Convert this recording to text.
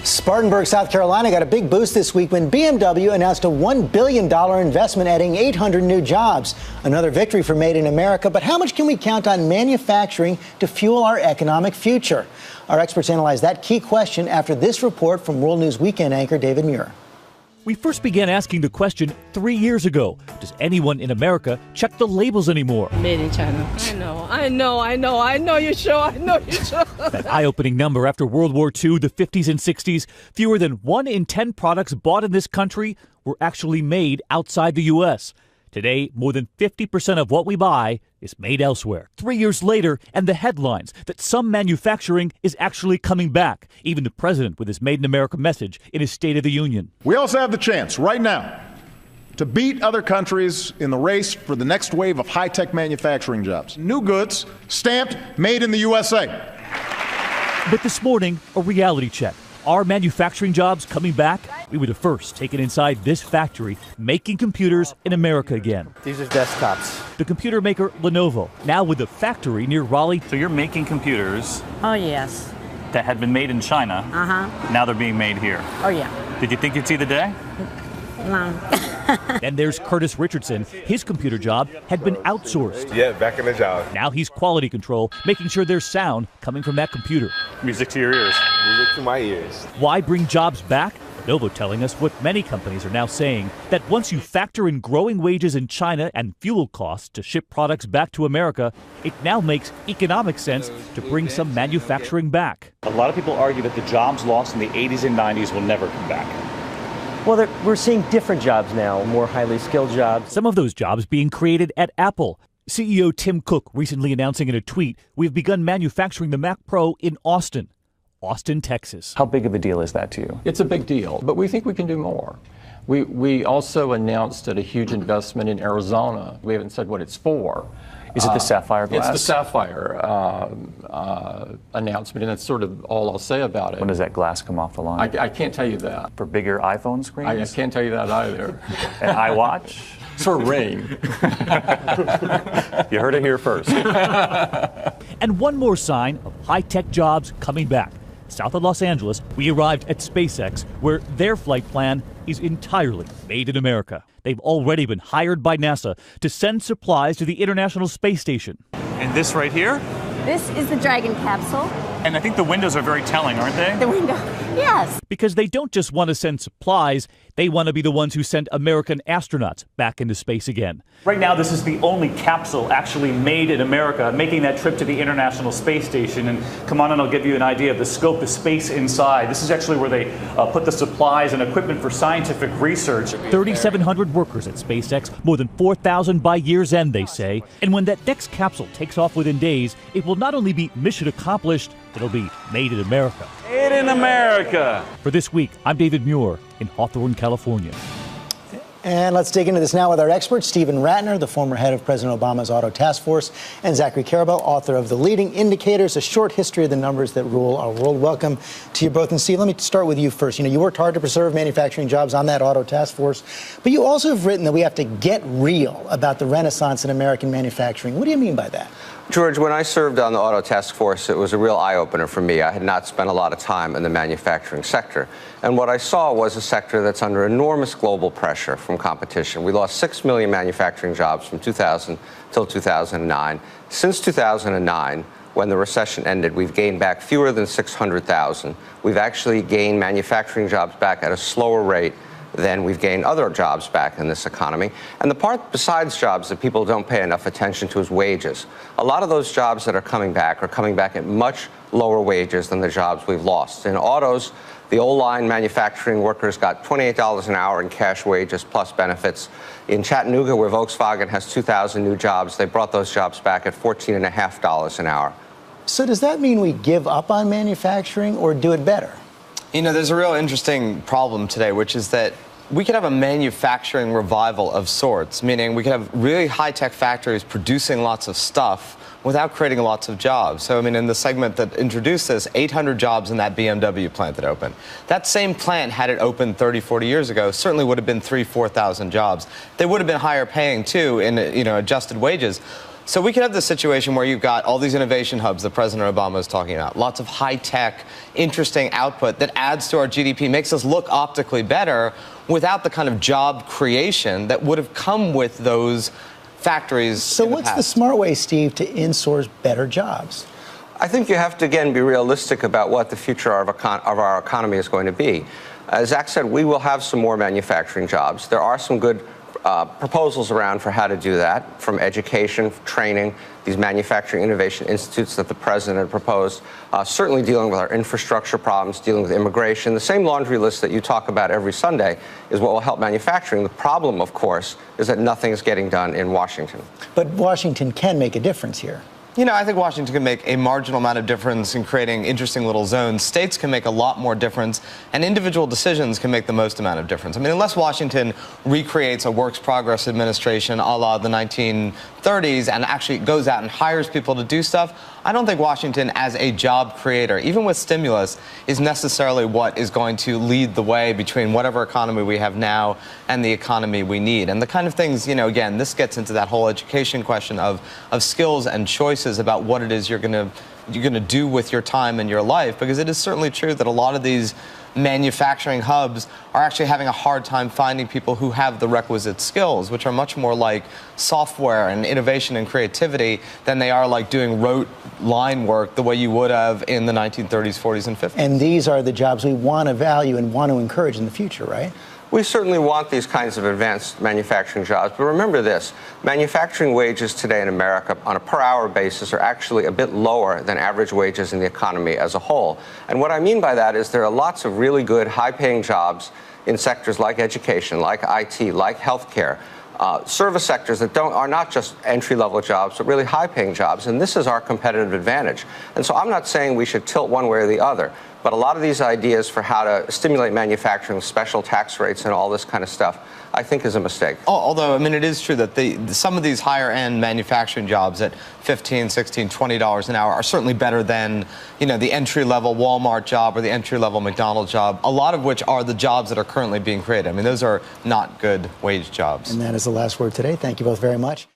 Spartanburg, South Carolina got a big boost this week when BMW announced a $1 billion investment adding 800 new jobs. Another victory for Made in America. But how much can we count on manufacturing to fuel our economic future? Our experts analyze that key question after this report from World News Weekend anchor David Muir. We first began asking the question 3 years ago. Does anyone in America check the labels anymore? Made in China. I know you're sure. That eye-opening number after World War II, the 50s and 60s, fewer than 1 in 10 products bought in this country were actually made outside the U.S. Today, more than 50% of what we buy is made elsewhere. 3 years later, and the headlines that some manufacturing is actually coming back. Even the president with his Made in America message in his State of the Union. We also have the chance right now to beat other countries in the race for the next wave of high-tech manufacturing jobs. New goods stamped Made in the USA. But this morning, a reality check. Are manufacturing jobs coming back? We were the first taken inside this factory making computers in America again. These are desktops. The computer maker Lenovo, now with a factory near Raleigh. So you're making computers Oh, yes. that had been made in China. Uh-huh. Now they're being made here. Oh, yeah. Did you think you'd see the day? No. Then there's Curtis Richardson. His computer job had been outsourced. Yeah, back in the job. Now he's quality control, making sure there's sound coming from that computer. Music to your ears. Music to my ears. Why bring jobs back? Lenovo telling us what many companies are now saying, that once you factor in growing wages in China and fuel costs to ship products back to America, it now makes economic sense to bring some manufacturing back. A lot of people argue that the jobs lost in the 80s and 90s will never come back. Well, we're seeing different jobs now, more highly skilled jobs. Some of those jobs being created at Apple. CEO Tim Cook recently announcing in a tweet, we've begun manufacturing the Mac Pro in Austin, Texas. How big of a deal is that to you? It's a big deal, but we think we can do more. We also announced a huge investment in Arizona. We haven't said what it's for. Is it the sapphire glass? It's the sapphire announcement, and that's sort of all I'll say about it. When does that glass come off the line? I can't tell you that. For bigger iPhone screens? I can't tell you that either. An iWatch? For Ring. You heard it here first. And one more sign of high-tech jobs coming back. South of Los Angeles, we arrived at SpaceX, where their flight plan is entirely made in America. They've already been hired by NASA to send supplies to the International Space Station. And this right here? This is the Dragon capsule. And I think the windows are very telling, aren't they? The window. Yes. Because they don't just want to send supplies, they want to be the ones who send American astronauts back into space again. Right now, this is the only capsule actually made in America, making that trip to the International Space Station. And come on, and I'll give you an idea of the scope of space inside. This is actually where they put the supplies and equipment for scientific research. 3,700 workers at SpaceX, more than 4,000 by year's end, they say. And when that next capsule takes off within days, it will not only be mission accomplished, it'll be made in America. Made in America. For this week, I'm David Muir in Hawthorne, California. And let's dig into this now with our experts, Stephen Rattner, the former head of President Obama's Auto Task Force, and Zachary Karabel, author of The Leading Indicators, a short history of the numbers that rule our world. Welcome to you both. And Steve, let me start with you first. You worked hard to preserve manufacturing jobs on that Auto Task Force, but you also have written that we have to get real about the renaissance in American manufacturing. What do you mean by that? George, when I served on the Auto Task Force, it was a real eye-opener for me. I had not spent a lot of time in the manufacturing sector. And what I saw was a sector that's under enormous global pressure from competition. We lost 6 million manufacturing jobs from 2000 till 2009. Since 2009, when the recession ended, we've gained back fewer than 600,000. We've actually gained manufacturing jobs back at a slower rate than we've gained other jobs back in this economy. And the part besides jobs that people don't pay enough attention to is wages. A lot of those jobs that are coming back at much lower wages than the jobs we've lost. In autos, the old line manufacturing workers got $28 an hour in cash wages plus benefits. In Chattanooga, where Volkswagen has 2,000 new jobs, they brought those jobs back at $14.50 an hour. So does that mean we give up on manufacturing or do it better? There's a real interesting problem today, which is that we could have a manufacturing revival of sorts, meaning we could have really high-tech factories producing lots of stuff without creating lots of jobs. So, in the segment that introduced this, 800 jobs in that BMW plant that opened. That same plant, had it opened 30, 40 years ago, certainly would have been 3,000, 4,000 jobs. They would have been higher paying, too, in adjusted wages. So we could have this situation where you've got all these innovation hubs that President Obama is talking about, lots of high-tech, interesting output that adds to our GDP, makes us look optically better without the kind of job creation that would have come with those factories. So what's the smart way, Steve, to insource better jobs? I think you have to, again, be realistic about what the future of our economy is going to be. As Zach said, we will have some more manufacturing jobs. There are some good proposals around for how to do that, from education, training, these manufacturing innovation institutes that the president had proposed, certainly dealing with our infrastructure problems, dealing with immigration. The same laundry list that you talk about every Sunday is what will help manufacturing. The problem, of course, is that nothing is getting done in Washington. But Washington can make a difference here. You know, I think Washington can make a marginal amount of difference in creating interesting little zones. States can make a lot more difference, and individual decisions can make the most amount of difference. I mean, unless Washington recreates a works progress administration a la the 1930s and actually goes out and hires people to do stuff, I don't think Washington as a job creator, even with stimulus, is necessarily what is going to lead the way between whatever economy we have now and the economy we need. And the kind of things, you know, again, this gets into that whole education question of skills and choices about what it is you're going to do with your time and your life, because it is certainly true that a lot of these manufacturing hubs are actually having a hard time finding people who have the requisite skills, which are much more like software and innovation and creativity than they are like doing rote line work the way you would have in the 1930s, 40s, and 50s. And these are the jobs we want to value and want to encourage in the future, right? We certainly want these kinds of advanced manufacturing jobs, but remember this, manufacturing wages today in America on a per-hour basis are actually a bit lower than average wages in the economy as a whole. And what I mean by that is there are lots of really good, high-paying jobs in sectors like education, like IT, like healthcare, service sectors that are not just entry-level jobs, but really high-paying jobs, and this is our competitive advantage. And so I'm not saying we should tilt one way or the other, but a lot of these ideas for how to stimulate manufacturing, special tax rates and all this kind of stuff, I think is a mistake. Although, I mean, it is true that some of these higher-end manufacturing jobs at $15, $16, $20 an hour are certainly better than, you know, the entry-level Walmart job or the entry-level McDonald's job, a lot of which are the jobs that are currently being created. I mean, those are not good wage jobs. And that is the last word today. Thank you both very much.